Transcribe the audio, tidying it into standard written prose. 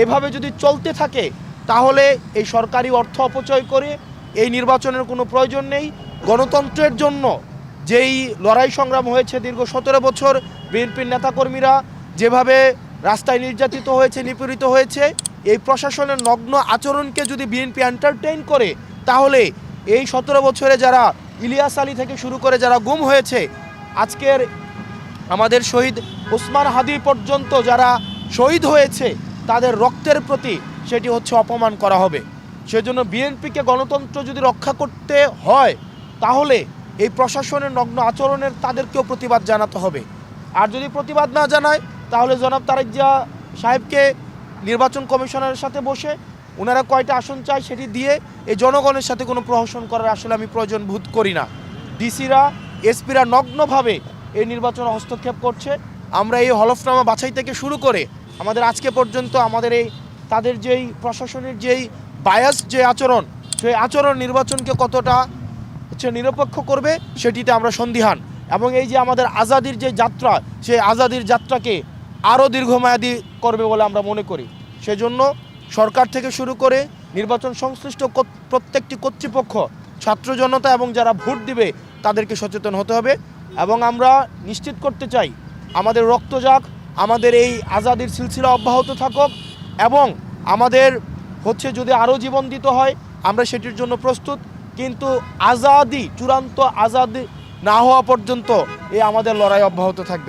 এভাবে যদি চলতে থাকে তাহলে এই সরকারি অর্থ অপচয় করে এই নির্বাচনের কোনো প্রয়োজন নেই। গণতন্ত্রের জন্য যেই লড়াই সংগ্রাম হয়েছে দীর্ঘ 17 বছর, বিএনপির নেতাকর্মীরা যেভাবে রাস্তায় নির্যাতিত হয়েছে, নিপীড়িত হয়েছে, এই প্রশাসনের নগ্ন আচরণকে যদি বিএনপি এন্টারটেইন করে তাহলে এই 17 বছরে যারা ইলিয়াস আলী থেকে শুরু করে যারা গুম হয়েছে, আজকের আমাদের শহীদ ওসমান হাদি পর্যন্ত যারা শহীদ হয়েছে, তাদের রক্তের প্রতি সেটি হচ্ছে অপমান করা হবে। সেজন্য বিএনপিকে গণতন্ত্র যদি রক্ষা করতে হয় তাহলে এই প্রশাসনের নগ্ন আচরণের তাদেরকেও প্রতিবাদ জানাতে হবে। আর যদি প্রতিবাদ না জানায় তাহলে জনাব তারেক জিয়া সাহেবকে নির্বাচন কমিশনারের সাথে বসে ওনারা কয়টা আসন চায় সেটি দিয়ে এই জনগণের সাথে কোনো প্রহসন করার আসলে আমি প্রয়োজন বোধ করি না। ডিসিরা, এসপিরা নগ্নভাবে এই নির্বাচনে হস্তক্ষেপ করছে। আমরা এই হলফনামা বাছাই থেকে শুরু করে আমাদের আজকে পর্যন্ত আমাদের এই তাদের যেই প্রশাসনের যেই বায়াস যে আচরণ, সেই আচরণ নির্বাচনকে কতটা নিরপেক্ষ করবে সেটিতে আমরা সন্দিহান। এবং এই যে আমাদের আজাদির যে যাত্রা, সেই আজাদির যাত্রাকে আরও দীর্ঘমেয়াদী করবে বলে আমরা মনে করি। সেজন্য সরকার থেকে শুরু করে নির্বাচন সংশ্লিষ্ট প্রত্যেকটি কর্তৃপক্ষ, ছাত্র জনতা এবং যারা ভোট দিবে তাদেরকে সচেতন হতে হবে। এবং আমরা নিশ্চিত করতে চাই আমাদের রক্ত যাক, আমাদের এই আজাদির সিলসিলা অব্যাহত থাকুক, এবং আমাদের যদি আরও জীবন দিতে হয় আমরা সেটির জন্য প্রস্তুত। কিন্তু আজাদি, চূড়ান্ত আজাদি না হওয়া পর্যন্ত এই আমাদের লড়াই অব্যাহত থাকবে।